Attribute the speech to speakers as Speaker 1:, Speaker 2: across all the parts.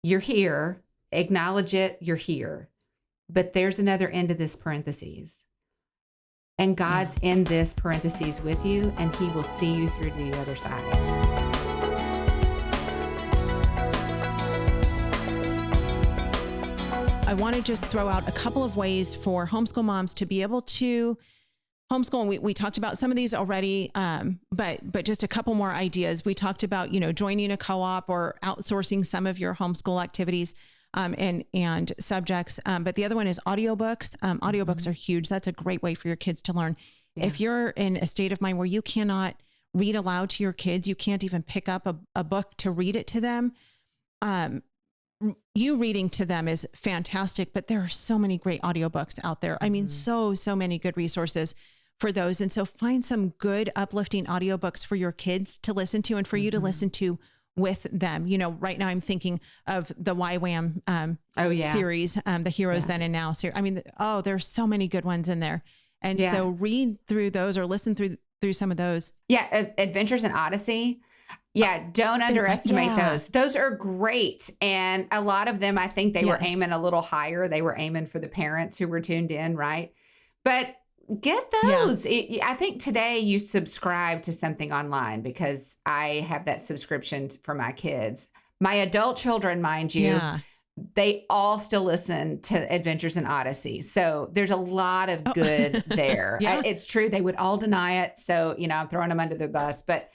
Speaker 1: you're here, acknowledge it, you're here. But there's another end to this parentheses. And God's in this parentheses with you, and he will see you through to the other side.
Speaker 2: I want to just throw out a couple of ways for homeschool moms to be able to homeschool. And we talked about some of these already, but just a couple more ideas. We talked about, joining a co-op or outsourcing some of your homeschool activities and subjects. But the other one is audiobooks. Audiobooks are huge. That's a great way for your kids to learn. Yeah. If you're in a state of mind where you cannot read aloud to your kids, you can't even pick up a book to read it to them. You reading to them is fantastic, but there are so many great audiobooks out there. I mean, so many good resources for those. And so find some good uplifting audiobooks for your kids to listen to and for you to listen to with them. Right now I'm thinking of the YWAM series, the Heroes Then and Now series. I mean, there's so many good ones in there. And so read through those or listen through some of those.
Speaker 1: Yeah. Adventures in Odyssey. Yeah. Don't underestimate those. Those are great. And a lot of them, I think they were aiming a little higher. They were aiming for the parents who were tuned in. Right. But get those. Yeah. I think today you subscribe to something online because I have that subscription for my kids. My adult children, mind you, they all still listen to Adventures in Odyssey. So there's a lot of good there. It's true. They would all deny it. So, I'm throwing them under the bus, but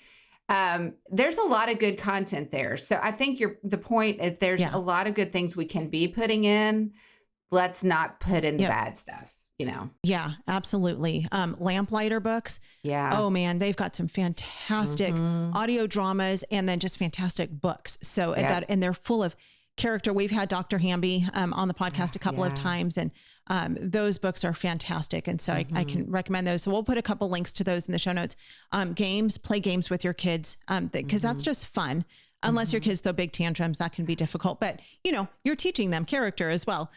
Speaker 1: there's a lot of good content there. So I think the point is there's a lot of good things we can be putting in. Let's not put in the bad stuff.
Speaker 2: Yeah, absolutely. Lamplighter books. Yeah. Oh man, they've got some fantastic audio dramas and then just fantastic books. So and they're full of character. We've had Dr. Hamby on the podcast a couple of times, and those books are fantastic. And so I can recommend those. So we'll put a couple links to those in the show notes. Play games with your kids because that's just fun. Unless your kids throw big tantrums, that can be difficult. But you're teaching them character as well.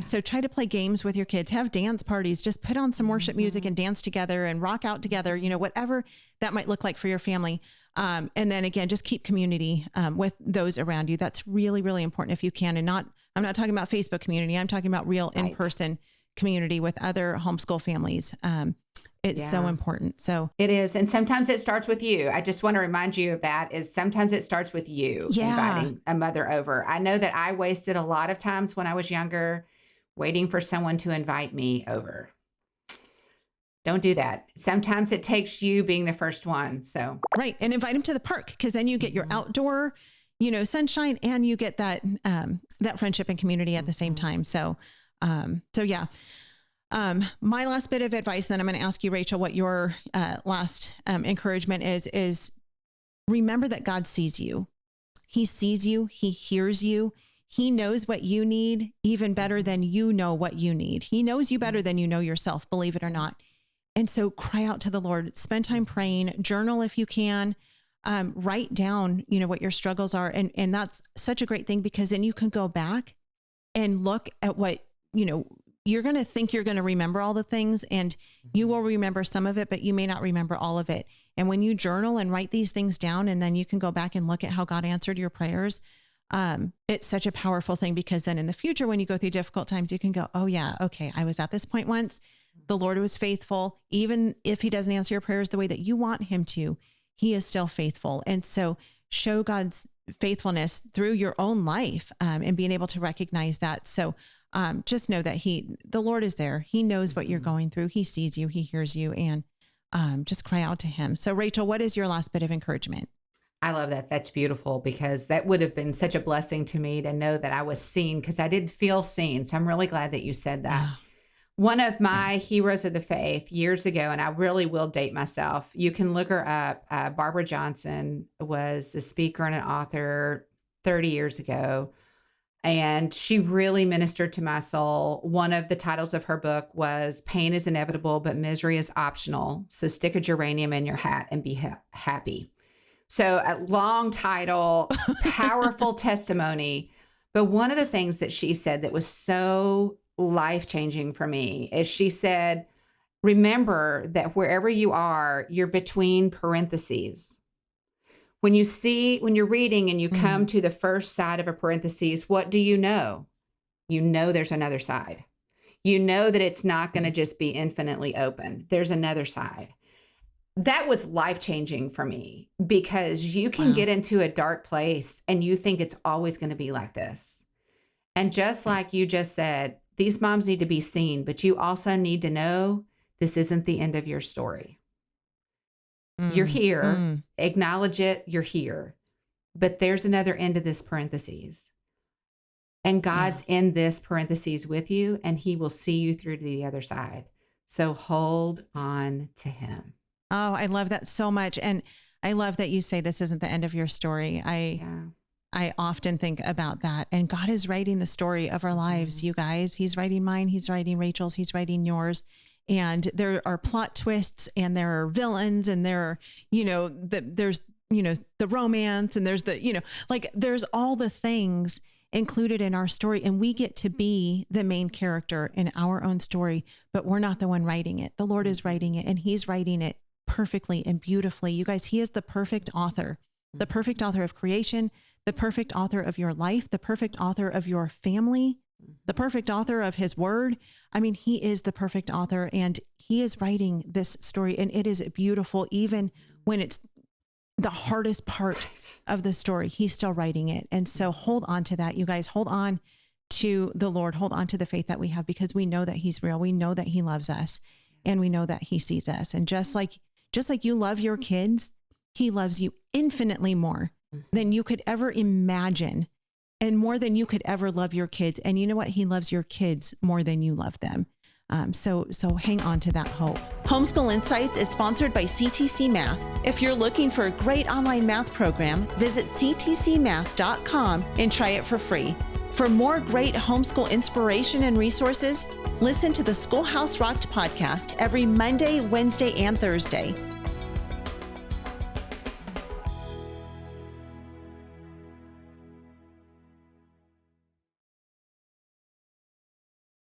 Speaker 2: So try to play games with your kids, have dance parties, just put on some worship music and dance together and rock out together, whatever that might look like for your family. And then again, just keep community with those around you. That's really, really important if you can. And I'm not talking about Facebook community. I'm talking about real in-person community with other homeschool families. It's so important. So
Speaker 1: it is. And sometimes it starts with you. I just want to remind you of that is sometimes it starts with you inviting a mother over. I know that I wasted a lot of times when I was younger waiting for someone to invite me over. Don't do that. Sometimes it takes you being the first one. So
Speaker 2: right. And invite them to the park because then you get your outdoor, sunshine and you get that friendship and community at the same time. So yeah. My last bit of advice, then I'm going to ask you, Rachel, what your last encouragement is remember that God sees you. He sees you. He hears you. He knows what you need even better than you know what you need. He knows you better than you know yourself, believe it or not. And so cry out to the Lord, spend time praying, journal if you can, write down, what your struggles are. And that's such a great thing because then you can go back and look at what, you're going to think you're going to remember all the things and you will remember some of it, but you may not remember all of it. And when you journal and write these things down, and then you can go back and look at how God answered your prayers, it's such a powerful thing because then in the future, when you go through difficult times, you can go, oh yeah, okay, I was at this point once. The Lord was faithful. Even if he doesn't answer your prayers the way that you want him to, he is still faithful. And so show God's faithfulness through your own life and being able to recognize that. So just know that the Lord is there. He knows what you're going through. He sees you, he hears you, and just cry out to him. So Rachel, what is your last bit of encouragement?
Speaker 1: I love that. That's beautiful because that would have been such a blessing to me to know that I was seen because I did feel seen. So I'm really glad that you said that. One of my heroes of the faith years ago, and I really will date myself. You can look her up. Barbara Johnson was a speaker and an author 30 years ago. And she really ministered to my soul. One of the titles of her book was Pain is Inevitable, but Misery is Optional. So stick a geranium in your hat and be happy. So a long title, powerful testimony. But one of the things that she said that was so life-changing for me is she said, remember that wherever you are, you're between parentheses. When you're reading and you come to the first side of a parentheses, what do you know? You know there's another side. You know that it's not going to just be infinitely open. There's another side. That was life-changing for me, because you can get into a dark place and you think it's always going to be like this. And just like you just said, these moms need to be seen, but you also need to know this isn't the end of your story. You're here. Acknowledge it. You're here. But there's another end of this parentheses. And God's in this parentheses with you, and he will see you through to the other side. So hold on to him.
Speaker 2: Oh, I love that so much. And I love that you say this isn't the end of your story. I often think about that. And God is writing the story of our lives, you guys. He's writing mine. He's writing Rachel's. He's writing yours. And there are plot twists, and there are villains, and there are, there's the romance, and there's there's all the things included in our story. And we get to be the main character in our own story, but we're not the one writing it. The Lord is writing it, and he's writing it perfectly and beautifully. You guys, he is the perfect author of creation, the perfect author of your life, the perfect author of your family, the perfect author of his word. I mean, he is the perfect author, and he is writing this story, and it is beautiful. Even when it's the hardest part of the story, he's still writing it. And so hold on to that, you guys. Hold on to the Lord. Hold on to the faith that we have, because we know that he's real. We know that he loves us, and we know that he sees us. And just like you love your kids, he loves you infinitely more than you could ever imagine, and more than you could ever love your kids. And you know what? He loves your kids more than you love them. So hang on to that hope. Homeschool Insights is sponsored by CTC Math. If you're looking for a great online math program, visit ctcmath.com and try it for free. For more great homeschool inspiration and resources, listen to the Schoolhouse Rocked podcast every Monday, Wednesday, and Thursday.